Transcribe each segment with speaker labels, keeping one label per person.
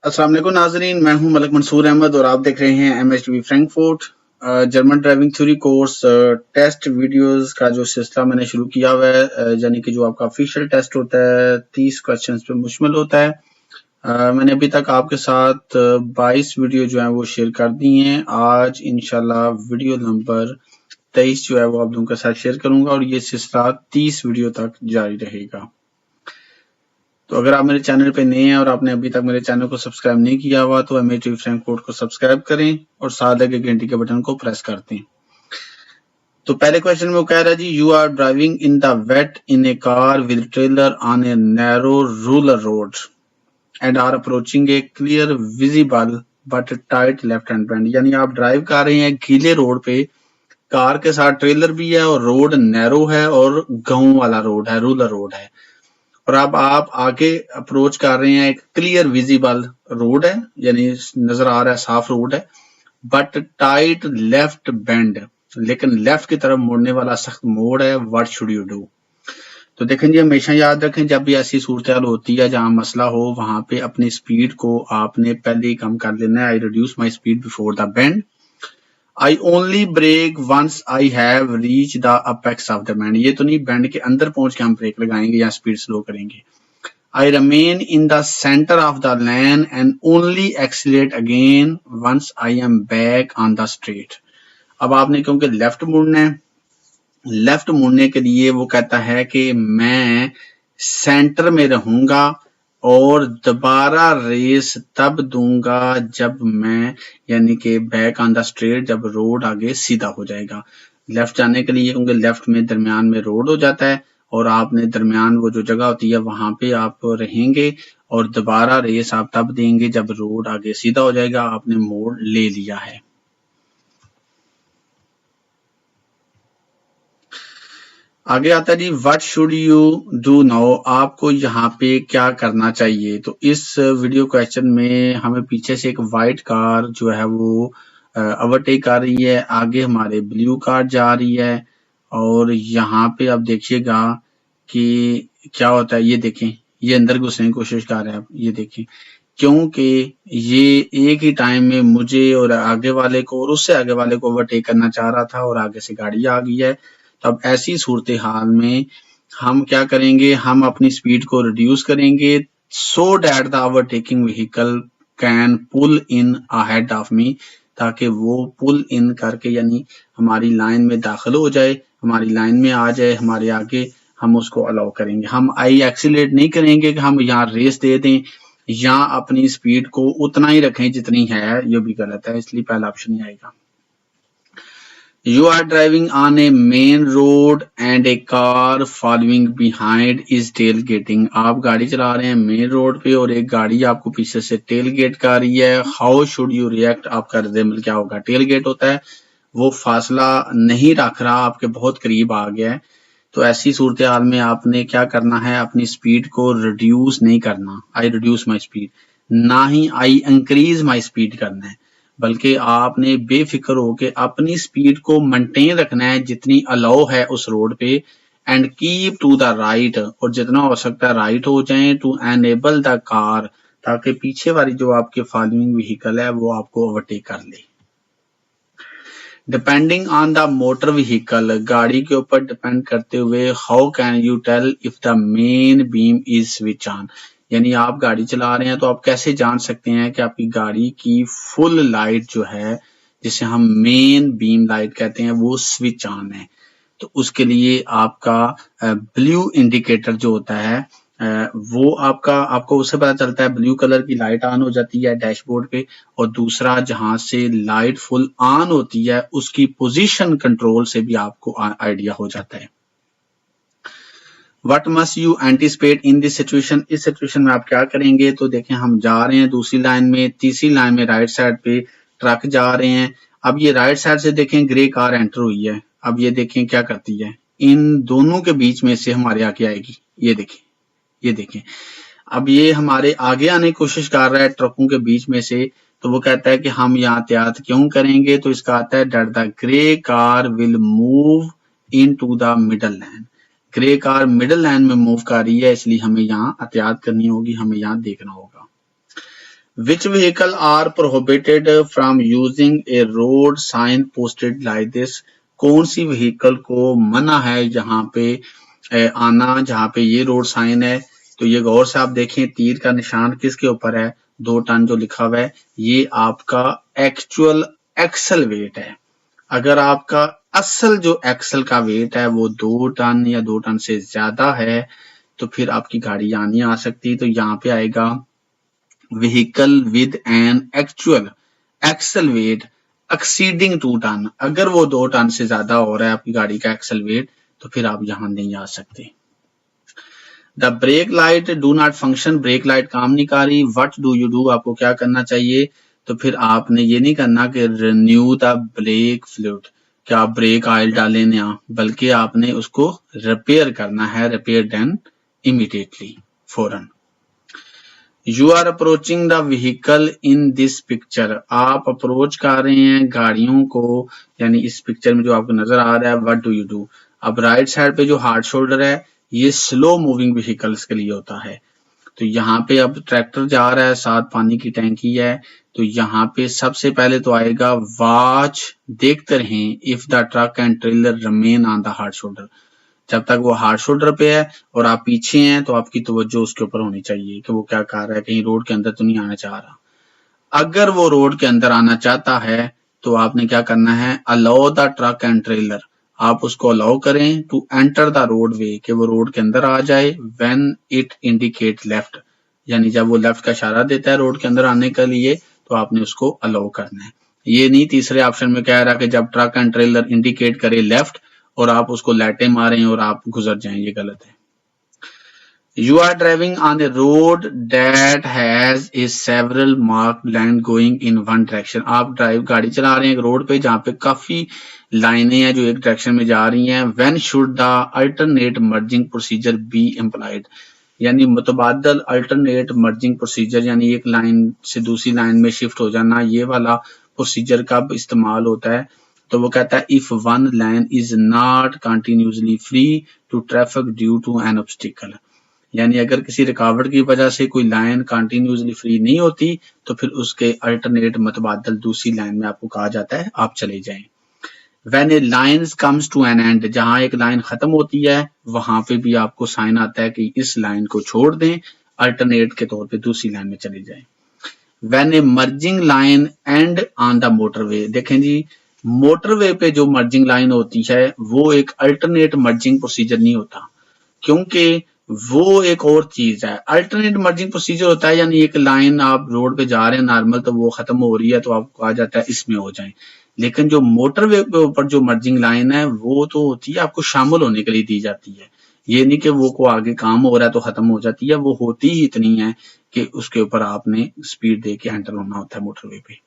Speaker 1: अस्सलाम वालेकुम नाजरीन, मैं हूं मलिक मंसूर अहमद और आप देख रहे हैं MHTV Frankfurt. German driving theory course test videos का जो सिलसिला मैंने शुरू किया हुआ है, यानी कि जो आपका ऑफिशियल टेस्ट होता है 30 क्वेश्चंस पे मुश्तमिल होता है। मैंने अभी तक आपके साथ 22 वीडियो जो है वो शेयर कर दी हैं। आज इंशाल्लाह वीडियो नंबर 23 जो है वो आप लोगों के साथ शेयर करूंगा और ये सिलसिला 30 वीडियो तक जारी रहेगा। तो अगर आप मेरे चैनल पे नए हैं और आपने अभी तक मेरे चैनल को सब्सक्राइब नहीं किया हुआ तो MHTV फ्रैंकफर्ट को सब्सक्राइब करें और साथ लगे घंटी के बटन को प्रेस कर दें। तो पहले क्वेश्चन में वो कह रहा है जी, you are driving in the wet in a car with trailer on a narrow rural road and are approaching a clear visible but tight left hand bend. यानी आप ड्राइव कर रहे हैं गीले रोड पे, कार के साथ ट्रेलर भी है और रोड नैरो है और गांव वाला रोड है, रूरल रोड है। और अब आप आगे अप्रोच कर रहे हैं, एक क्लियर विजिबल रोड है, यानी नजर आ रहा है साफ रोड है, बट टाइट लेफ्ट बेंड, लेकिन लेफ्ट की तरफ मुड़ने वाला सख्त मोड़ है। What should you do? तो देखें जी, हमेशा याद रखें जब भी ऐसी सूरत हाल होती है जहां मसला हो वहां पे अपनी स्पीड को आपने पहले ही कम कर लेना है। I reduce my speed before the bend, I only brake once I have reach the apex of the bend. ये तो नहीं बैंड के अंदर पहुंच के हम ब्रेक लगाएंगे या स्पीड स्लो करेंगे। I remain in the center of the lane and only accelerate again once I am back on the street। अब आपने क्योंकि लेफ्ट मुड़ना है, लेफ्ट मुड़ने के लिए वो कहता है कि मैं सेंटर में रहूंगा और दोबारा रेस तब दूंगा जब मैं, यानी कि बैक ऑन द स्ट्रेट, जब रोड आगे सीधा हो जाएगा। लेफ्ट जाने के लिए क्योंकि लेफ्ट में दरमियान में रोड हो जाता है और आपने दरमियान वो जो जगह होती है वहां पे आप रहेंगे और दोबारा रेस आप तब देंगे जब रोड आगे सीधा हो जाएगा, आपने मोड़ ले लिया है। आगे आता है जी, what should you do now? आपको यहाँ पे क्या करना चाहिए? तो इस वीडियो क्वेश्चन में हमें पीछे से एक वाइट कार जो है वो ओवरटेक कर रही है, आगे हमारे ब्लू कार जा रही है और यहाँ पे आप देखिएगा कि क्या होता है। ये देखें, ये अंदर घुसने की कोशिश कर रहे हैं। आप ये देखें, क्योंकि ये एक ही टाइम में मुझे और आगे वाले को और उससे आगे वाले को ओवरटेक करना चाह रहा था और आगे से गाड़ी आ गई है। तो अब ऐसी सूरत हाल में हम क्या करेंगे, हम अपनी स्पीड को रिड्यूस करेंगे so that the overtaking vehicle can pull in ahead of me, ताकि वो पुल इन करके यानी हमारी लाइन में दाखिल हो जाए, हमारी लाइन में आ जाए, हमारे आगे हम उसको अलाउ करेंगे। हम आई एक्सीलेट नहीं करेंगे कि हम यहाँ रेस दे दें या अपनी स्पीड को उतना ही रखें जितनी है, ये भी गलत है, इसलिए पहला ऑप्शन ही आएगा। You are driving on a main road and a car following behind is tailgating। आप गाड़ी चला रहे हैं मेन रोड पे और एक गाड़ी आपको पीछे से टेलगेट कर रही है। How should you react? आपका रद्द-ए-अमल क्या होगा? टेलगेट होता है वो फासला नहीं रख रहा, आपके बहुत करीब आ गया है। तो ऐसी सूरत हाल में आपने क्या करना है, अपनी स्पीड को रिड्यूस नहीं करना, आई रिड्यूस माई स्पीड, ना ही आई इंक्रीज माई स्पीड करना है, बल्कि आपने बेफिक्र होके अपनी स्पीड को मेंटेन रखना है जितनी अलाउ है उस रोड पे, and keep to the right, और जितना हो सकता है राइट हो जाए, टू एनेबल द कार, ताकि पीछे वाली जो आपके फॉलोइंग व्हीकल है वो आपको ओवरटेक कर ले। Depending on the motor vehicle, गाड़ी के ऊपर डिपेंड करते हुए, how can you tell if the main beam is switch on, यानी आप गाड़ी चला रहे हैं तो आप कैसे जान सकते हैं कि आपकी गाड़ी की फुल लाइट जो है, जिसे हम मेन बीम लाइट कहते हैं, वो स्विच ऑन है। तो उसके लिए आपका ब्लू इंडिकेटर जो होता है वो आपको उससे पता चलता है, ब्लू कलर की लाइट ऑन हो जाती है डैशबोर्ड पे, और दूसरा जहां से लाइट फुल ऑन होती है उसकी पोजीशन कंट्रोल से भी आपको आइडिया हो जाता है। What must you anticipate in this situation? इस सिचुएशन में आप क्या करेंगे? तो देखें, हम जा रहे हैं दूसरी लाइन में, तीसरी लाइन में राइट साइड पे ट्रक जा रहे हैं। अब ये राइट साइड से देखें ग्रे कार एंटर हुई है। अब ये देखें क्या करती है, इन दोनों के बीच में से हमारे आगे आएगी। ये देखें, ये देखें, अब ये हमारे आगे आने की कोशिश कर रहा है ट्रकों के बीच में से, तो वो कहता है कि हम यहाँ एहतियात क्यों करेंगे? तो इसका आता है that the grey car will move into the middle line. Grey car middle line में मूव कर रही है, इसलिए हमें यहाँ एहतियात करनी होगी, हमें यहाँ देखना होगा। Which vehicle are prohibited from using a road sign posted like this? कौन सी व्हीकल को मना है जहां पे आना, जहां पे ये रोड साइन है? तो ये गौर से आप देखें, तीर का निशान किसके ऊपर है? 2 टन जो लिखा हुआ है, ये आपका एक्चुअल एक्सल वेट है। अगर आपका असल जो एक्सल का वेट है वो 2 टन या 2 टन से ज्यादा है तो फिर आपकी गाड़ी यहाँ नहीं आ सकती। तो यहाँ पे आएगा vehicle with an actual axle weight exceeding 2 ton. अगर वो 2 टन से ज्यादा हो रहा है आपकी गाड़ी का एक्सल वेट तो फिर आप यहाँ नहीं आ सकते। The brake light do not function, brake light काम नहीं कर रही। व्हाट डू यू डू, आपको क्या करना चाहिए? तो फिर आपने ये नहीं करना कि रिन्यू द ब्रेक फ्लूइड, कि आप ब्रेक ऑयल डालें नया, बल्कि आपने उसको रिपेयर करना है, रिपेयर डन इमीडिएटली, फौरन। You are approaching the vehicle in this picture, आप अप्रोच कर रहे हैं गाड़ियों को, यानी इस पिक्चर में जो आपको नजर आ रहा है। व्हाट डू यू डू, अब राइट साइड पे जो हार्ड शोल्डर है ये स्लो मूविंग व्हीकल्स के लिए होता है। तो यहाँ पे अब ट्रैक्टर जा रहा है, साथ पानी की टैंकी है, तो यहाँ पे सबसे पहले तो आएगा वॉच, देखते रहें, if the truck and trailer remain on the hard shoulder, जब तक वो हार्ड शोल्डर पे है और आप पीछे हैं तो आपकी तवज्जो उसके ऊपर होनी चाहिए कि वो क्या कर रहा है, कहीं रोड के अंदर तो नहीं आना चाह रहा। अगर वो रोड के अंदर आना चाहता है तो आपने क्या करना है, allow the truck and trailer, आप उसको अलाउ करें to enter the roadway, कि वो रोड के अंदर आ जाए। व्हेन इट इंडिकेट लेफ्ट, यानी जब वो लेफ्ट का इशारा देता है रोड के अंदर आने के लिए तो आपने उसको अलाउ करना है। ये नहीं तीसरे ऑप्शन में कह रहा कि जब ट्रक एंड ट्रेलर इंडिकेट करे लेफ्ट और आप उसको लाइटें मारें और आप गुजर जाएं, ये गलत है। You are driving on a road that has a several marked line going in one direction. आप गाड़ी चला रहे हैं एक रोड पे जहाँ पे काफी लाइनें हैं जो एक डायरेक्शन में जा रही हैं। When should the alternate merging procedure be employed? यानी मुतबादल अल्टरनेट मर्जिंग प्रोसीजर, यानी एक लाइन से दूसरी लाइन में शिफ्ट हो जाना, ये वाला प्रोसीजर कब इस्तेमाल होता है? तो वो कहता है if one line is not continuously free to traffic due to an obstacle, यानी अगर किसी रुकावट की वजह से कोई लाइन कंटिन्यूसली फ्री नहीं होती तो फिर उसके अल्टरनेट मुतबादल दूसरी लाइन में आपको कहा जाता है आप चले जाएं। When a line comes to an end, जहां एक लाइन खत्म होती है वहां पे भी आपको साइन आता है कि इस लाइन को छोड़ दें, अल्टरनेट के तौर पे दूसरी लाइन में चले जाएं। When a merging line end on the motorway, देखें जी, मोटरवे पे जो मर्जिंग लाइन होती है वो एक अल्टरनेट मर्जिंग प्रोसीजर नहीं होता, क्योंकि वो एक और चीज है। अल्टरनेट मर्जिंग प्रोसीजर होता है यानी एक लाइन आप रोड पे जा रहे हैं नॉर्मल, तो वो खत्म हो रही है तो आपको कहा जाता है इसमें हो जाए। लेकिन जो मोटरवे के ऊपर जो मर्जिंग लाइन है वो तो होती है आपको शामिल होने के लिए दी जाती है, ये नहीं कि वो को आगे काम हो रहा है तो खत्म हो जाती है, वो होती ही इतनी है कि उसके ऊपर आपने स्पीड दे के एंटर होना होता है मोटरवे पे।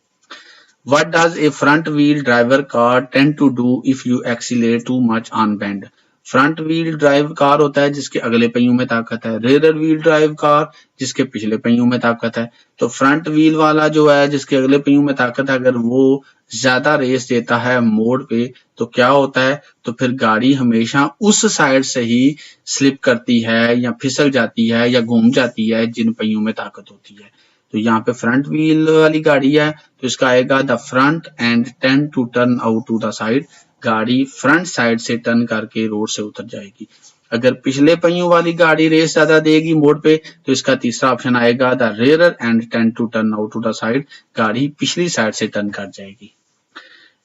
Speaker 1: What does a front wheel driver car tend to do if you accelerate too much on bend? Front wheel drive car होता है जिसके अगले पहियों में ताकत है, रेयर व्हील ड्राइव कार जिसके पिछले पहियों में ताकत है। तो फ्रंट व्हील वाला जो है जिसके अगले पहियों में ताकत है, अगर वो ज्यादा रेस देता है मोड़ पे तो क्या होता है, तो फिर गाड़ी हमेशा उस साइड से ही स्लिप करती है या फिसल जाती है या घूम जाती है जिन पहियों में ताकत होती है। तो यहाँ पे फ्रंट व्हील वाली गाड़ी है तो इसका आएगा the front end tend to turn out to the side, गाड़ी फ्रंट साइड से टर्न करके रोड से उतर जाएगी। अगर पिछले पहियों वाली गाड़ी रेस ज्यादा देगी मोड़ पे तो इसका तीसरा ऑप्शन आएगा the rear end tend to turn out to the side, गाड़ी पिछली साइड से टर्न कर जाएगी।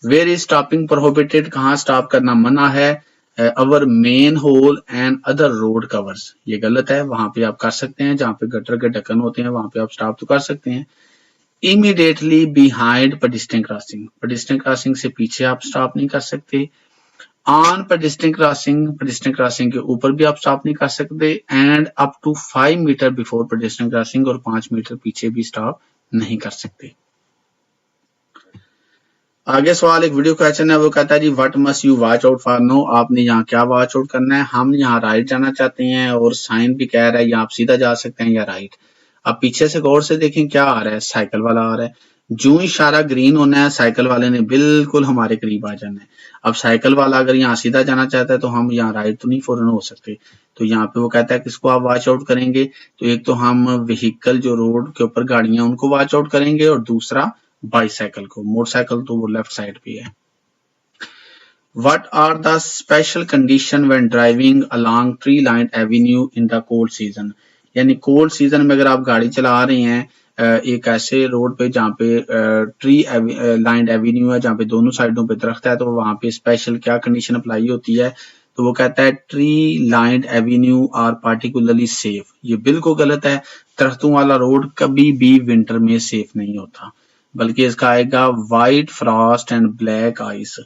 Speaker 1: वेयर इज स्टॉपिंग प्रोहिबिटेड, कहाँ स्टॉप करना मना है? Our manhole and other road covers, ये गलत है, वहां पे आप कर सकते हैं जहां पे गटर के ढक्कन होते हैं वहां पे आप स्टॉप तो कर सकते हैं। Immediately behind pedestrian crossing, pedestrian crossing से पीछे आप स्टॉप नहीं कर सकते। ऑन पेडेस्ट्रियन क्रॉसिंग के ऊपर भी आप स्टॉप नहीं कर सकते। And up to 5 metre before pedestrian crossing, और 5 मीटर पीछे भी स्टॉप नहीं कर सकते। आगे सवाल एक वीडियो क्वेश्चन है, वो कहता है जी what must you watch out for no, आपने यहाँ क्या वॉच आउट करना है? हम यहाँ राइट जाना चाहते हैं और साइन भी कह रहा है या आप सीधा जा सकते हैं या राइट। अब पीछे से गौर से देखें क्या आ रहा है, साइकिल वाला आ रहा है। जो इशारा ग्रीन होना है साइकिल वाले ने बिल्कुल हमारे करीब आ जाना है। अब साइकिल वाला अगर यहाँ सीधा जाना चाहता है तो हम यहाँ राइट तो नहीं फौरन हो सकते, तो यहाँ पे वो कहता है किसको आप वॉच आउट करेंगे, तो एक तो हम व्हीकल जो रोड के ऊपर गाड़ियां उनको वॉच आउट करेंगे और दूसरा बाईसाइकिल को। मोटरसाइकिल तो वो लेफ्ट साइड पे है। What are the special condition when driving along tree lined avenue in the cold season? यानी कोल्ड सीजन में अगर आप गाड़ी चला रहे हैं एक ऐसे रोड पे जहाँ पे ट्री लाइंड एवेन्यू है, जहाँ पे दोनों साइडों पे दरख्त है, तो वहां पे स्पेशल क्या कंडीशन अप्लाई होती है, तो वो कहता है tree lined avenue are particularly safe. ये बिल्कुल गलत है। दरख्तों वाला रोड कभी भी विंटर में सेफ नहीं होता, बल्कि इसका आएगा white frost and black ice.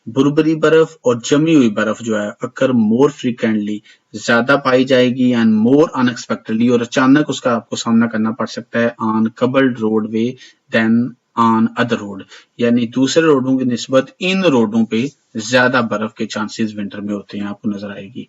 Speaker 1: बुरबरी बर्फ और जमी हुई बर्फ जो है अक्कर मोर फ्रीक्वेंटली ज्यादा पाई जाएगी एंड मोर अनएक्सपेक्टेडली, और अचानक उसका आपको सामना करना पड़ सकता है on cobbled road way then on other road. यानी दूसरे रोडों की निस्बत इन रोडों पे ज्यादा बर्फ के चांसेस विंटर में होते हैं, आपको नजर आएगी।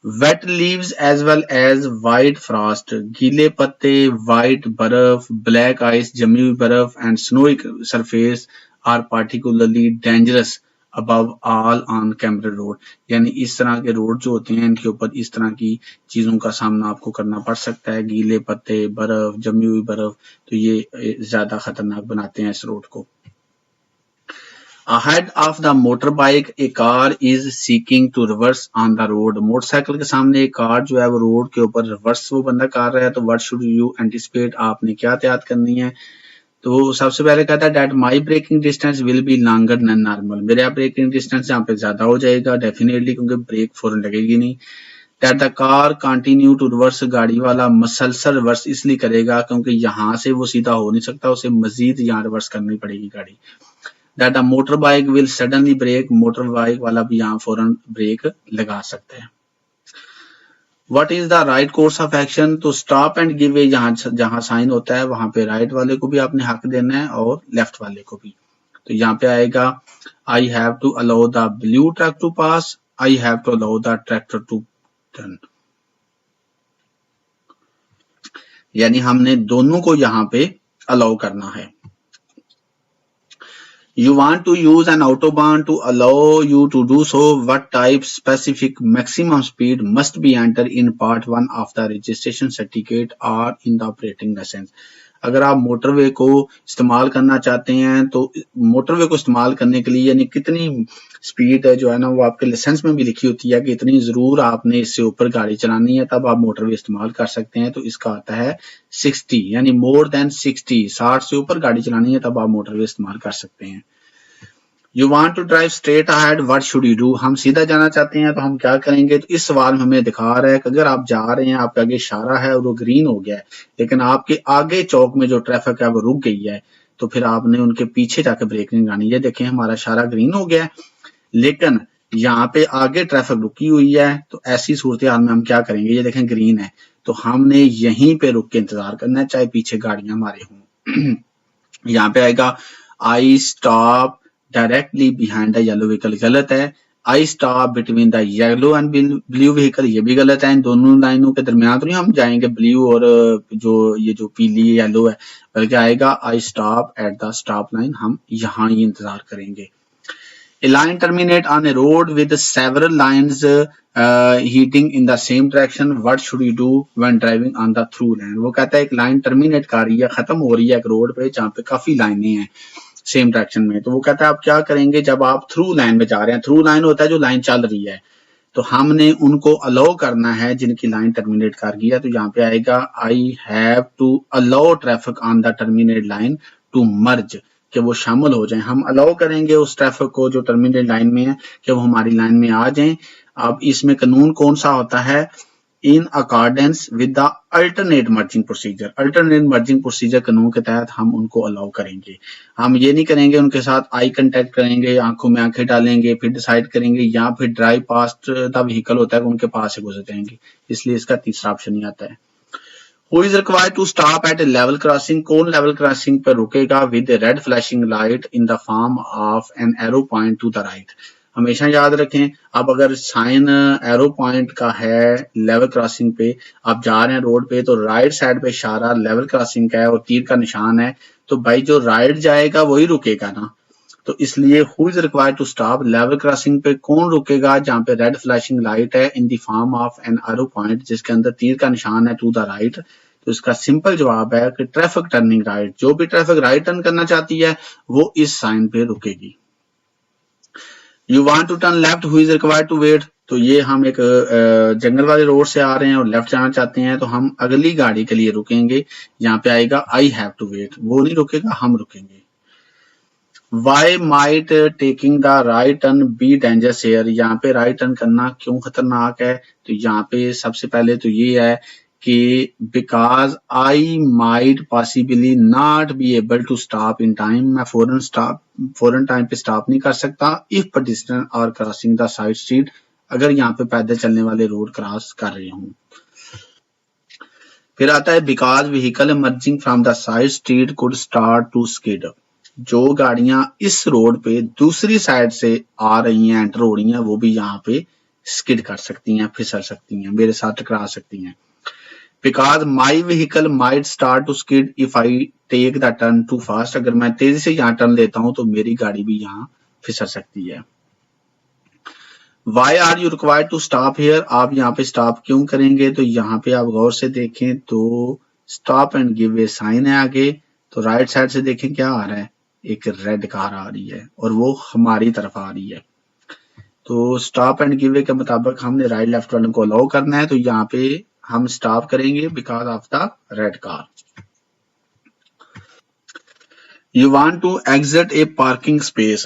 Speaker 1: Wet leaves as well as white frost, गीले पत्ते, वाइट बर्फ, ब्लैक आइस जमी हुई बर्फ and snowy surface are particularly dangerous above all on Cambridge road. यानी इस तरह के रोड जो होते हैं इनके ऊपर इस तरह की चीजों का सामना आपको करना पड़ सकता है। गीले पत्ते, बर्फ, जमी हुई बर्फ, तो ये ज्यादा खतरनाक बनाते हैं इस रोड को। Ahead of the motorbike, a car is seeking to reverse on the road. Motorcycle के सामने एक कार जो है वो रोड के ऊपर रिवर्स वो बंदा कर रहा है, तो what should you anticipate? आपने क्या एहतियात करनी है? तो सबसे पहले कहता है that my braking distance will be longer than normal. मेरा ब्रेकिंग डिस्टेंस यहाँ पे ज्यादा हो जाएगा डेफिनेटली, क्योंकि ब्रेक फौरन लगेगी नहीं। That the car continue to reverse, गाड़ी वाला मसलसल रिवर्स इसलिए करेगा क्योंकि यहाँ से वो सीधा हो नहीं सकता, उसे मजीद यहाँ रिवर्स करनी पड़ेगी गाड़ी। That a motorbike will suddenly brake, motor bike वाला भी यहाँ फौरन ब्रेक लगा सकते हैं। What is the right course of action? तो stop and give way जहाँ साइन होता है वहां पे राइट वाले को भी आपने हक देना है और लेफ्ट वाले को भी। तो यहाँ पे आएगा I have to allow the blue truck to pass, I have to allow the tractor to turn। यानी हमने दोनों को यहाँ पे अलाउ करना है। You want to use an autobahn to allow you to do so. What type specific maximum speed must be entered in part 1 of the registration certificate or in the operating license? अगर आप motorway को इस्तेमाल करना चाहते हैं तो motorway को इस्तेमाल करने के लिए यानी कितनी स्पीड है जो है ना वो आपके लाइसेंस में भी लिखी होती है कि इतनी जरूर आपने इससे ऊपर गाड़ी चलानी है तब आप मोटरवे इस्तेमाल कर सकते हैं। तो इसका आता है 60 यानी मोर देन 60 से ऊपर गाड़ी चलानी है तब आप मोटरवे इस्तेमाल कर सकते हैं। You want to drive straight ahead, what should you do? हम सीधा जाना चाहते हैं तो हम क्या करेंगे? तो इस सवाल में हमें दिखा रहा है कि अगर आप जा रहे हैं आपके आगे इशारा है और वो ग्रीन हो गया है लेकिन आपके आगे चौक में जो ट्रैफिक है वो रुक गई है तो फिर आपने उनके पीछे जाकर ब्रेक नहीं लगानी। ये देखें हमारा इशारा ग्रीन हो गया है लेकिन यहाँ पे आगे ट्रैफिक रुकी हुई है तो ऐसी सूरत हाल में हम क्या करेंगे? ये देखें ग्रीन है तो हमने यहीं पे रुक के इंतजार करना है चाहे पीछे गाड़ियां हमारे हों। यहाँ पे आएगा I stop directly behind the yellow vehicle, गलत है। I stop between the yellow and blue vehicle, ये भी गलत है। इन दोनों लाइनों के दरमियान तो नहीं हम जाएंगे ब्लू और जो पीली येलो है, बल्कि आएगा I stop at the stop line, हम यहाँ ही इंतजार करेंगे। A line terminate on a road with several lines heading in the same direction. What should you do when driving on the through line? वो कहता है एक लाइन टर्मिनेट कर रही है, खत्म हो रही है एक रोड पे जहाँ पे काफी लाइनें हैं सेम डायरेक्शन में, तो वो कहता है आप क्या करेंगे जब आप थ्रू लाइन में जा रहे हैं? थ्रू लाइन होता है जो लाइन चल रही है, तो हमने उनको अलाउ करना है जिनकी लाइन टर्मिनेट कर गई है। तो यहाँ पे आएगा I have to allow traffic on the terminate line to merge, कि वो शामिल हो जाएं। हम अलाउ करेंगे उस ट्रैफिक को जो टर्मिनेट लाइन में है कि वो हमारी लाइन में आ जाएं। अब इसमें कानून कौन सा होता है? In accordance with the alternate merging procedure. Alternate merging procedure कानून के तहत हम उनको अलाउ करेंगे। हम ये नहीं करेंगे उनके साथ आई कांटेक्ट करेंगे, आंखों में आंखें डालेंगे, फिर डिसाइड करेंगे, या फिर ड्राइव पास्ट द व्हीकल होता है उनके पास से गुजर जाएंगे, इसलिए इसका तीसरा ऑप्शन ही आता है। Who is required to stop at a level crossing? कौन लेवल क्रॉसिंग पर रुकेगा? With red flashing light in the form of an arrow point two the right. हमेशा याद रखें अब अगर साइन एरो पॉइंट का है लेवल क्रॉसिंग पे, आप जा रहे हैं रोड पे तो राइट साइड पे इशारा लेवल क्रॉसिंग का है और तीर का निशान है, तो भाई जो राइट जाएगा वही रुकेगा ना। तो इसलिए who is required to stop, level crossing पे कौन रुकेगा जहां पे रेड फ्लैशिंग लाइट है in the form of an arrow point जिसके अंदर तीर का निशान है टू द राइट। तो इसका सिंपल जवाब है कि ट्रैफिक टर्निंग राइट, जो भी ट्रैफिक राइट टर्न करना चाहती है वो इस साइन पे रुकेगी। You want to turn left, who is required to wait. तो ये हम एक जंगल वाले रोड से आ रहे हैं और लेफ्ट जाना चाहते हैं तो हम अगली गाड़ी के लिए रुकेंगे। यहाँ पे आएगा आई हैव टू वेट, वो नहीं रुकेगा, हम रुकेंगे। Why might taking the right turn be dangerous here, यहाँ पे राइट टर्न करना क्यों खतरनाक है। तो यहाँ पे सबसे पहले तो ये है कि because I might possibly not be able to stop in time, मैं फौरन टाइम पे स्टॉप नहीं कर सकता if pedestrian are crossing the side street, अगर यहाँ पे पैदल चलने वाले रोड क्रॉस कर रहे हूँ। फिर आता है because vehicle emerging from the side street could start to skid, जो गाड़ियां इस रोड पे दूसरी साइड से आ रही हैं, एंटर हो रही हैं, वो भी यहाँ पे स्किड कर सकती हैं, फिसल सकती हैं, मेरे साथ टकरा सकती हैं। Because my vehicle might start to skid if I take the turn too fast, अगर मैं तेजी से यहाँ टर्न लेता हूं तो मेरी गाड़ी भी यहाँ फिसल सकती है। Why are you required to stop here, आप यहाँ पे स्टॉप क्यों करेंगे। तो यहाँ पे आप गौर से देखें तो stop and give a sign है आगे, तो राइट साइड से देखें क्या आ रहा है, एक रेड कार आ रही है और वो हमारी तरफ आ रही है। तो स्टॉप एंड गिव के मुताबिक हमने राइट लेफ्ट वाले को अलाउ करना है, तो यहाँ पे हम स्टॉप करेंगे because of the red car. You want to exit a parking space,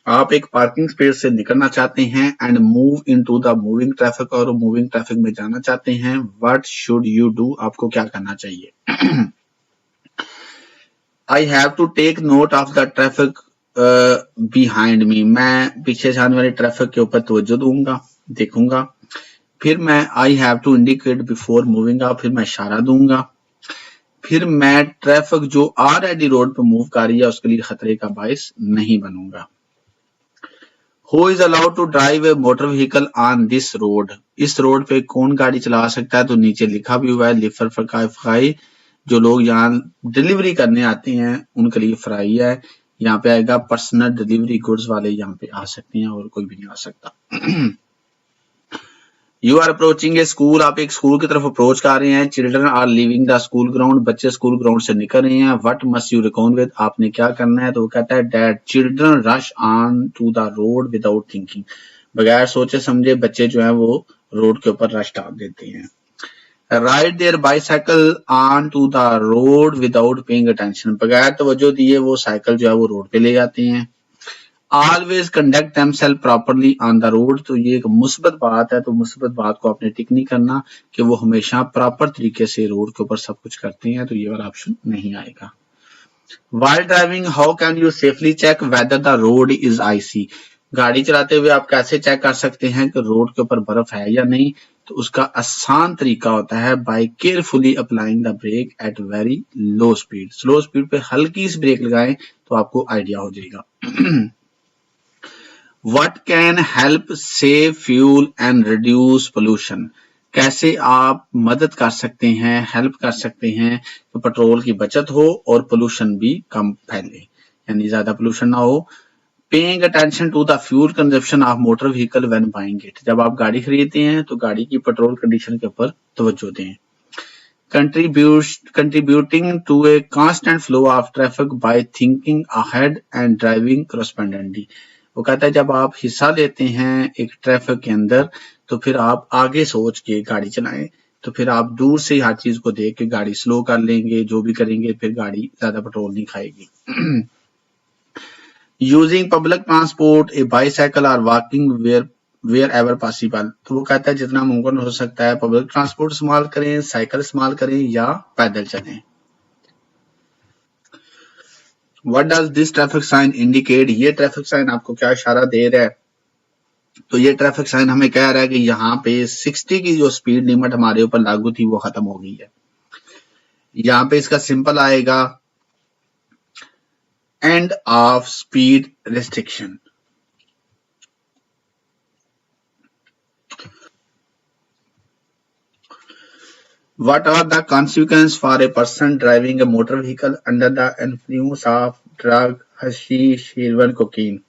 Speaker 1: आप एक पार्किंग स्पेस से निकलना चाहते हैं and move into the moving traffic, और मूविंग ट्रैफिक में जाना चाहते हैं। व्हाट शुड यू डू, आपको क्या करना चाहिए। I have to take note of the traffic behind me, मैं पीछे से आने वाले ट्रैफिक के ऊपर तवज्जो दूंगा, देखूंगा। फिर मैं I have to indicate before moving up, फिर मैं इशारा दूंगा। फिर मैं ट्रैफिक जो ऑलरेडी रोड पर मूव कर रही है उसके लिए खतरे का बायस नहीं बनूंगा। Who is allowed to drive a motor vehicle on this road, इस रोड पे कौन गाड़ी चला सकता है। तो नीचे लिखा भी हुआ है लिफर फ्राई, जो लोग यहाँ डिलीवरी करने आते हैं उनके लिए फ्राई है। यहाँ पे आएगा पर्सनल डिलीवरी गुड्स वाले यहाँ पे आ सकते हैं और कोई भी नहीं आ सकता। You are approaching a school, आप एक स्कूल की तरफ अप्रोच कर रहे हैं। Children are leaving the school ground, बच्चे स्कूल ग्राउंड से निकल रहे हैं। What must you reckon with, आपने क्या करना है। तो वो कहता है that children rush on to the road without thinking, बगैर सोचे समझे बच्चे जो है वो रोड के ऊपर रश डाल देते हैं। Ride their bicycle on to the road without paying attention, बगैर तवज्जो दिए वो साइकिल जो है वो रोड पे ले जाते हैं। Always conduct themselves properly on the road, तो ये एक मुस्बत बात है, तो मुस्बत बात को आपने टिक नहीं करना कि वो हमेशा प्रॉपर तरीके से रोड के ऊपर सब कुछ करते हैं, तो ये वाला ऑप्शन नहीं आएगा। While driving how can you safely check whether the road is icy, गाड़ी चलाते हुए आप कैसे चेक कर सकते हैं कि रोड के ऊपर बर्फ है या नहीं। तो उसका आसान तरीका होता है by carefully applying the brake at very low speed, slow speed पे हल्की सी ब्रेक लगाएं तो आपको आइडिया हो जाएगा। What can help save fuel and reduce pollution, कैसे आप मदद कर सकते हैं, हेल्प कर सकते हैं तो पेट्रोल की बचत हो और पोल्यूशन भी कम फैले, यानी ज्यादा पोल्यूशन ना हो। Paying attention to the fuel consumption of motor vehicle when buying it, जब आप गाड़ी खरीदते हैं तो गाड़ी की पेट्रोल कंडीशन के ऊपर तवज्जो दें। Contributing to a constant flow of traffic by thinking ahead and driving correspondingly, वो कहता है जब आप हिस्सा लेते हैं एक ट्रैफिक के अंदर तो फिर आप आगे सोच के गाड़ी चलाएं, तो फिर आप दूर से हर चीज को देख के गाड़ी स्लो कर लेंगे, जो भी करेंगे फिर गाड़ी ज्यादा पेट्रोल नहीं खाएगी। यूजिंग पब्लिक ट्रांसपोर्ट ए बाईसाइकिल और वॉकिंग वेयर एवर पॉसिबल, तो वो कहता है जितना मुमकिन हो सकता है पब्लिक ट्रांसपोर्ट इस्तेमाल करें, साइकिल इस्तेमाल करें या पैदल चलें। What does this traffic sign indicate, ये ट्रैफिक साइन आपको क्या इशारा दे रहा है। तो ये ट्रैफिक साइन हमें कह रहा है कि यहाँ पे 60 की जो स्पीड लिमिट हमारे ऊपर लागू थी वो खत्म हो गई है। यहाँ पे इसका सिंपल आएगा end of speed restriction. What are the consequences for a person driving a motor vehicle under the influence of drug, hashish, heroin, cocaine?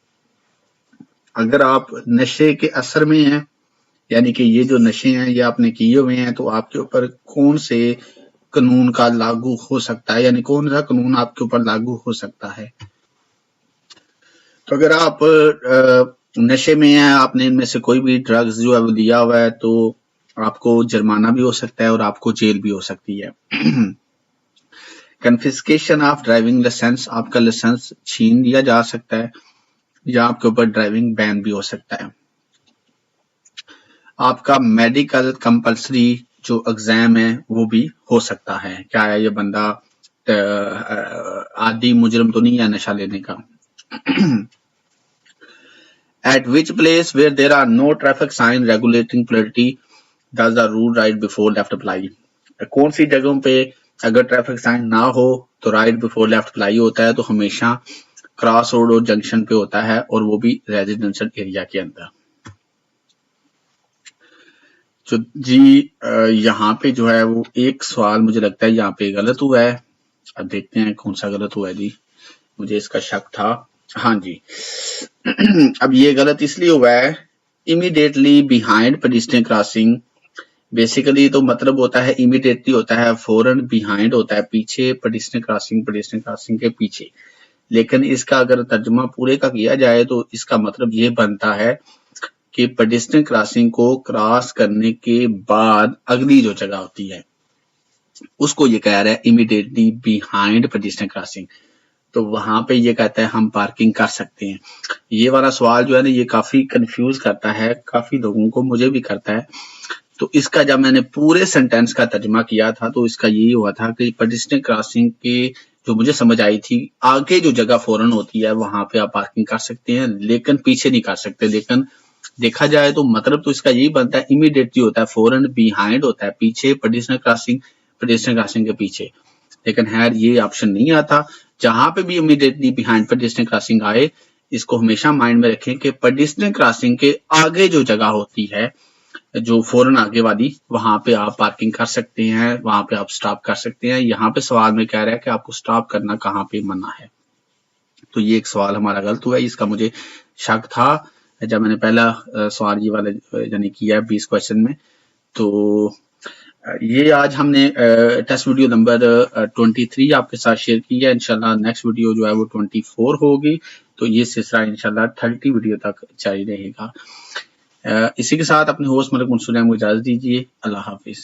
Speaker 1: अगर आप नशे के असर में हैं, यानी कि ये जो नशे हैं ये आपने किए हुए हैं, तो आपके ऊपर कौन से कानून का लागू हो सकता है, यानी कौन सा कानून आपके ऊपर लागू हो सकता है? तो अगर आप नशे में हैं, आपने इनमें से कोई भी ड्रग्स जो है वो लिया हुआ है, तो आपको जुर्माना भी हो सकता है और आपको जेल भी हो सकती है। कन्फिस्केशन ऑफ ड्राइविंग लाइसेंस, आपका लाइसेंस छीन लिया जा सकता है या आपके ऊपर ड्राइविंग बैन भी हो सकता है। आपका मेडिकल कंपल्सरी जो एग्जाम है वो भी हो सकता है। क्या है, ये बंदा आदि मुजरम तो नहीं है नशा लेने का। At which place where there are no traffic sign regulating polarity does the rule right before left apply? कौन सी जगहों पे अगर ट्रैफिक साइन ना हो तो राइट बिफोर लेफ्ट अप्लाई होता है? तो हमेशा क्रॉस रोड और जंक्शन पे होता है, और वो भी रेजिडेंशियल एरिया के अंदर। तो जी यहाँ पे जो है वो एक सवाल मुझे लगता है यहाँ पे गलत हुआ है। अब देखते हैं कौन सा गलत हुआ है जी, मुझे इसका शक था। हाँ जी। अब ये गलत इसलिए हुआ है, immediately behind pedestrian crossing. Basically तो मतलब होता है इमीडिएटली होता है, फौरन बिहाइंड होता है पीछे, पेडिस्ट्रियन क्रॉसिंग के पीछे। लेकिन इसका अगर तर्जुमा पूरे का किया जाए तो इसका मतलब ये बनता है कि पेडिस्ट्रियन क्रॉसिंग को क्रॉस करने के बाद अगली जो जगह होती है उसको ये कह रहा है इमीडिएटली बिहाइंड पेडिस्ट्रियन क्रॉसिंग। तो वहां पे ये कहता है हम पार्किंग कर सकते हैं। ये वाला सवाल जो है ना ये काफी कंफ्यूज करता है काफी लोगों को, मुझे भी करता है। तो इसका जब मैंने पूरे सेंटेंस का तर्जुमा किया था तो इसका यही हुआ था कि पेडिस्ट्रियन क्रॉसिंग के जो मुझे समझ आई थी, आगे जो जगह फौरन होती है वहां पे आप पार्किंग कर सकते हैं लेकिन पीछे नहीं कर सकते। लेकिन देखा जाए तो मतलब तो इसका यही बनता है, इमीडिएटली होता है, फौरन बिहाइंड होता है पीछे, पेडिस्ट्रियन क्रॉसिंग के पीछे। लेकिन खैर ये ऑप्शन नहीं आता। जहां पे भी इमीडिएटली बिहाइंड पेडिस्ट्रियन क्रॉसिंग आए, इसको हमेशा माइंड में रखें कि पेडिस्ट्रियन क्रॉसिंग के आगे जो जगह होती है, जो फौरन आगे वाली, वहां पे आप पार्किंग कर सकते हैं, वहां पे आप स्टॉप कर सकते हैं। यहाँ पे सवाल में कह रहा है कि आपको स्टॉप करना कहाँ पे मना है। तो ये एक सवाल हमारा गलत हुआ है, इसका मुझे शक था जब मैंने पहला सवाल ये वाला यानी किया 20 क्वेश्चन में। तो ये आज हमने टेस्ट वीडियो नंबर 23 आपके साथ शेयर की है। इंशाल्लाह नेक्स्ट वीडियो जो है वो 24 होगी। तो ये सिलसिला इंशाल्लाह 30 वीडियो तक जारी रहेगा। इसी के साथ अपने होस्ट मलिक मंसूर को इजाजत दीजिए। अल्लाह हाफिज।